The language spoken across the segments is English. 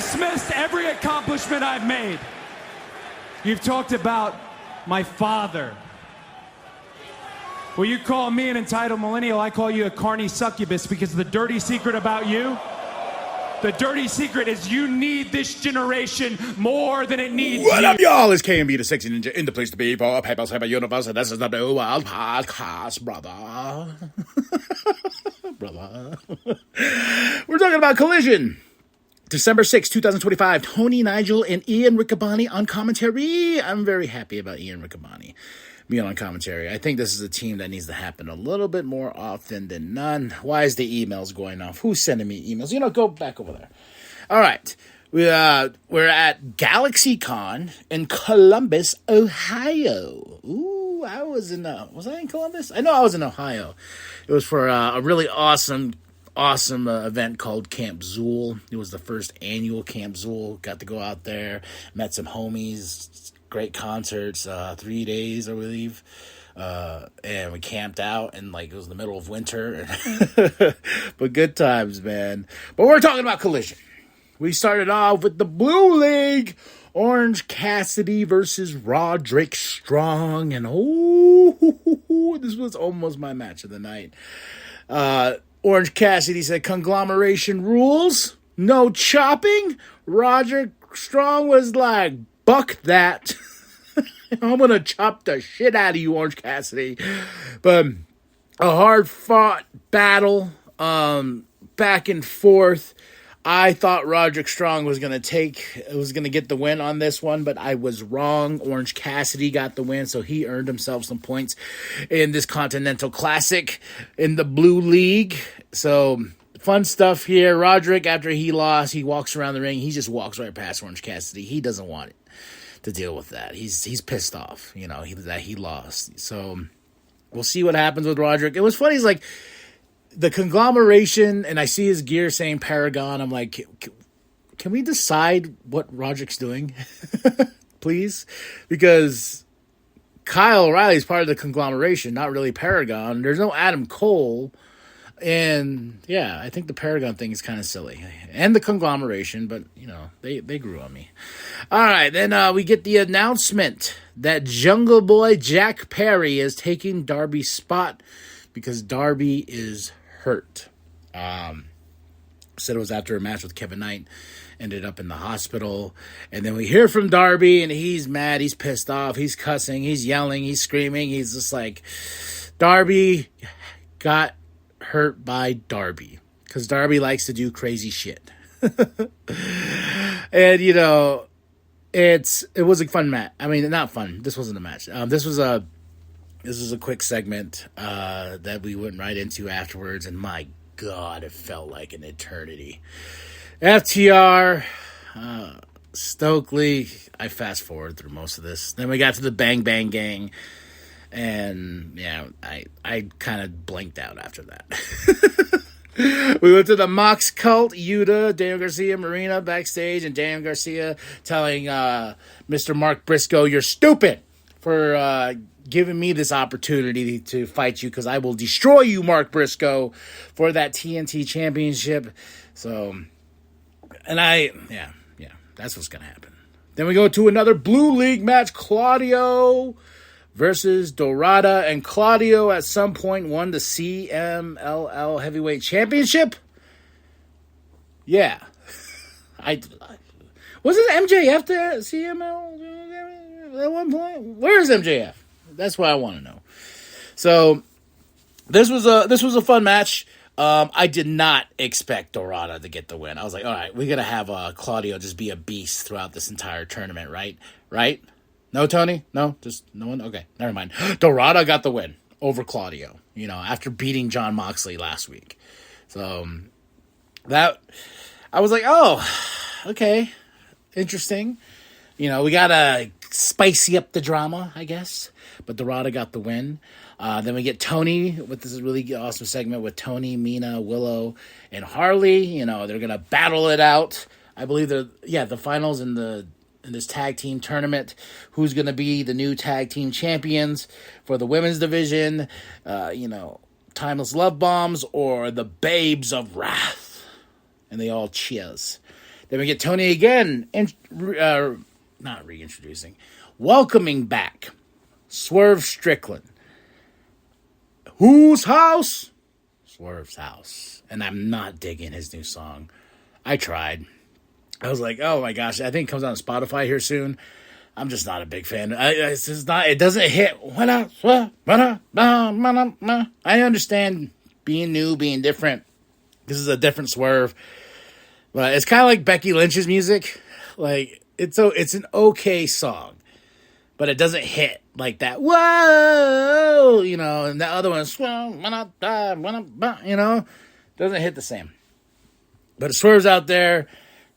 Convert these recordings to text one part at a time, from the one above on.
dismissed every accomplishment I've made. You've talked about my father. Well, you call me an entitled millennial, I call you a carny succubus, because the dirty secret about you, the dirty secret is you need this generation more than it needs What you. up, y'all? It's KMB, the sexy ninja, in the place to be for Paper Saber Universe, and this is the New World Podcast, brother. Brother. We're talking about Collision. December 6, 2025, Tony, Nigel, and Ian Riccaboni on commentary. I'm very happy about Ian Riccaboni being on commentary. I think this is a team that needs to happen a little bit more often than none. Why is the emails going off? Who's sending me emails? Go back over there. All right. We're at GalaxyCon in Columbus, Ohio. Ooh, was I in Columbus? I know I was in Ohio. It was for a really awesome event called Camp Zool. It was the first annual Camp Zool. Got to go out there, met some homies, great concerts, 3 days, I believe. And we camped out, and it was the middle of winter. But good times, man. But we're talking about Collision. We started off with the Blue League. Orange Cassidy versus Roderick Strong. And this was almost my match of the night. Orange Cassidy said, conglomeration rules, no chopping. Roderick Strong was like, buck that. I'm going to chop the shit out of you, Orange Cassidy. But a hard-fought battle, back and forth. I thought Roderick Strong was going to get the win on this one, but I was wrong. Orange Cassidy got the win, so he earned himself some points in this Continental Classic in the Blue League. So, fun stuff here. Roderick, after he lost, he walks around the ring. He just walks right past Orange Cassidy. He doesn't want it to deal with that. He's pissed off, that he lost. So, we'll see what happens with Roderick. It was funny. He's like, the conglomeration, and I see his gear saying Paragon. I'm like, can we decide what Roderick's doing? Please? Because Kyle O'Reilly's part of the conglomeration, not really Paragon. There's no Adam Cole. And, yeah, I think the Paragon thing is kind of silly. And the conglomeration, but, they grew on me. All right, then we get the announcement that Jungle Boy Jack Perry is taking Darby's spot because Darby is hurt. Said it was after a match with Kevin Knight, ended up in the hospital, and then we hear from Darby, and he's mad, he's pissed off, he's cussing, he's yelling, he's screaming, he's just like, Darby got hurt by Darby, because Darby likes to do crazy shit. And, it was a fun match. I mean, not fun, this wasn't a match. This was a quick segment that we went right into afterwards, and my God, it felt like an eternity. FTR, Stokely, I fast forward through most of this. Then we got to the Bang Bang Gang, and yeah, I kind of blanked out after that. We went to the Mox Cult, Yuta, Daniel Garcia, Marina backstage, and Daniel Garcia telling Mr. Mark Briscoe, you're stupid for giving me this opportunity to fight you, because I will destroy you, Mark Briscoe, for that TNT championship. So, and that's what's going to happen. Then we go to another Blue League match, Claudio versus Dorada, and Claudio at some point won the CMLL Heavyweight Championship. Yeah. Wasn't MJF there at CML at one point? Where's MJF? That's what I want to know. So this was a fun match. I did not expect Dorada to get the win. I was like, all right, we're gonna have Claudio just be a beast throughout this entire tournament, right? Right? No, Tony? No, just no one. Okay, never mind. Dorada got the win over Claudio. After beating John Moxley last week. So that I was like, oh, okay, interesting. We gotta spicy up the drama, I guess. But Dorada got the win. Then we get Tony with this really awesome segment with Tony, Mina, Willow, and Harley. They're going to battle it out. I believe the finals in this tag team tournament. Who's going to be the new tag team champions for the women's division? Timeless Love Bombs or the Babes of Wrath. And they all cheers. Then we get Tony again, not reintroducing, welcoming back Swerve Strickland. Whose house? Swerve's house. And I'm not digging his new song. I tried. I was like, oh my gosh, I think it comes out on Spotify here soon. I'm just not a big fan. It's just not. It doesn't hit. I understand being new, being different. This is a different Swerve, but it's kind of like Becky Lynch's music. Like it's an okay song, but it doesn't hit like that. Whoa, you know, and that other one's doesn't hit the same. But Swerve's out there.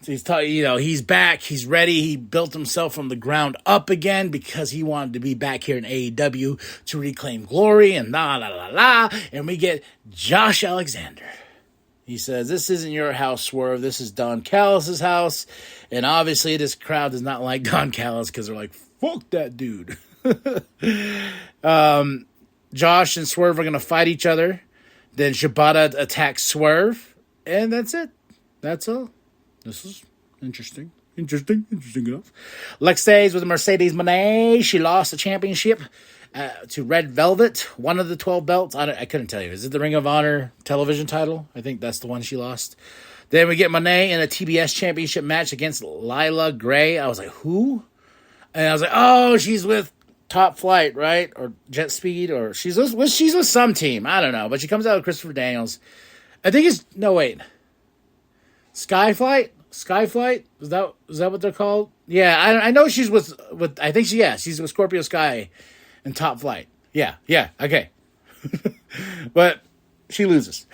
He's back. He's ready. He built himself from the ground up again because he wanted to be back here in AEW to reclaim glory and la la la la. And we get Josh Alexander. He says, "This isn't your house, Swerve. This is Don Callis' house." And obviously, this crowd does not like Don Callis because they're like, "Fuck that dude." Josh and Swerve are going to fight each other. Then Shibata attacks Swerve, and that's it. That's all. This is interesting. Interesting enough. Lex stays with Mercedes Moné. She lost the championship to Red Velvet, one of the 12 belts. I couldn't tell you. Is it the Ring of Honor television title? I think that's the one she lost. Then we get Moné in a TBS championship match against Lila Gray. I was like, who? And I was like, oh, she's with Top Flight, right? Or Jet Speed, or she's with some team. I don't know. But she comes out with Christopher Daniels. I think it's, no, wait. Skyflight? Is that what they're called? Yeah, I know she's with I think she's with Scorpio Sky and Top Flight. Yeah, okay. But she loses.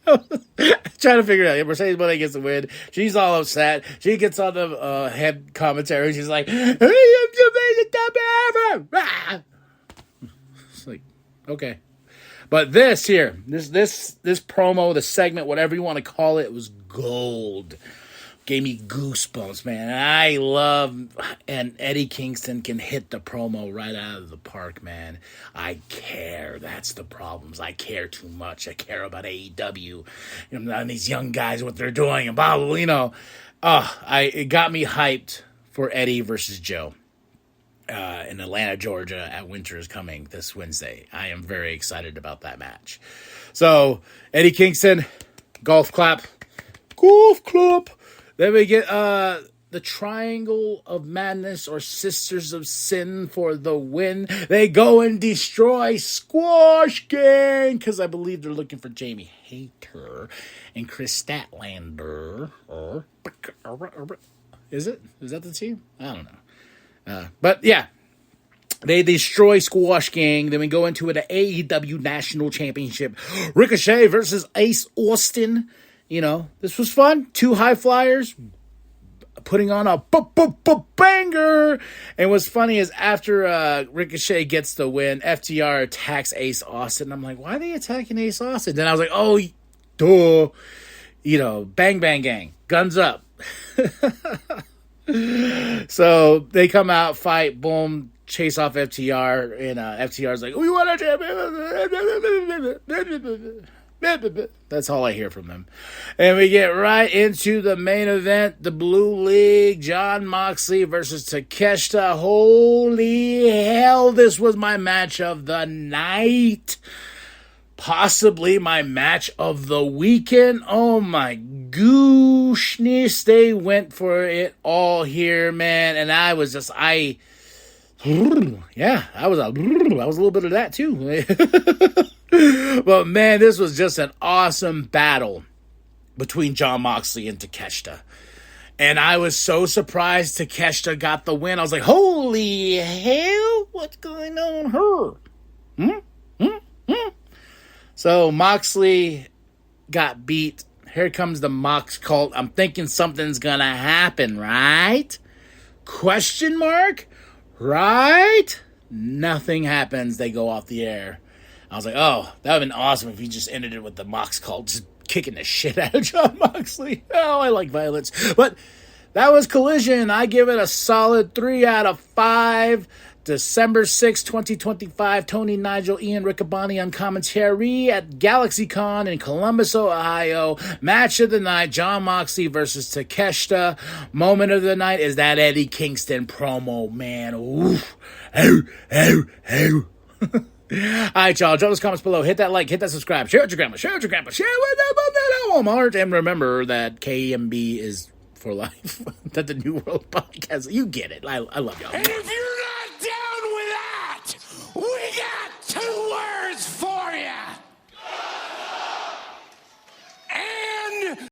Trying to figure it out. Mercedes Moné gets the win. She's all upset. She gets on the head commentary. She's like, "Hey, I'm the best ever!" It's like, okay. But this promo, the segment, whatever you want to call it, was gold. Gave me goosebumps, man. I love, and Eddie Kingston can hit the promo right out of the park, man. I care. That's the problems. I care too much. I care about AEW and these young guys, what they're doing, and blah, blah, blah, you know. It got me hyped for Eddie versus Joe. In Atlanta, Georgia, at Winter is Coming this Wednesday. I am very excited about that match. So, Eddie Kingston, golf clap. Then we get the Triangle of Madness or Sisters of Sin for the win. They go and destroy Squash Gang because I believe they're looking for Jamie Hayter and Chris Statlander. Is it? Is that the team? I don't know. But yeah, they destroy Squash Gang. Then we go into an AEW National Championship. Ricochet versus Ace Austin. You know, this was fun. Two high flyers putting on a banger. And what's funny is after Ricochet gets the win, FTR attacks Ace Austin. I'm like, why are they attacking Ace Austin? Then I was like, oh, duh. You know, bang, bang, gang. Guns up. So they come out, fight, boom, chase off FTR, and FTR's like, we want a champion. That's all I hear from them. And we get right into the main event, the Blue League, Jon Moxley versus Takeshita. Holy hell, this was my match of the night. Possibly my match of the weekend. Oh my gooshness. They went for it all here, man. And I was just, I was a little bit of that too. But man, this was just an awesome battle between Jon Moxley and Takeshita. And I was so surprised Takeshita got the win. I was like, holy hell, what's going on here? So Moxley got beat. Here comes the Mox cult. I'm thinking something's going to happen, right? Question mark? Right? Nothing happens. They go off the air. I was like, oh, that would have been awesome if he just ended it with the Mox cult just kicking the shit out of Jon Moxley. Oh, I like violence. But that was Collision. I give it a solid 3 out of 5. December 6, 2025, Tony, Nigel, Ian Riccaboni on commentary at GalaxyCon in Columbus, Ohio. Match of the night, Jon Moxley versus Takeshita. Moment of the night is that Eddie Kingston promo, man. Oof. Ow, ow, ow. All right, y'all. Drop those comments below. Hit that like, hit that subscribe. Share it with your grandma. Share it with your grandpa. Share it with them on that Walmart. And remember that KMB is for life. That the New World Podcast. You get it. I love y'all. And if you're not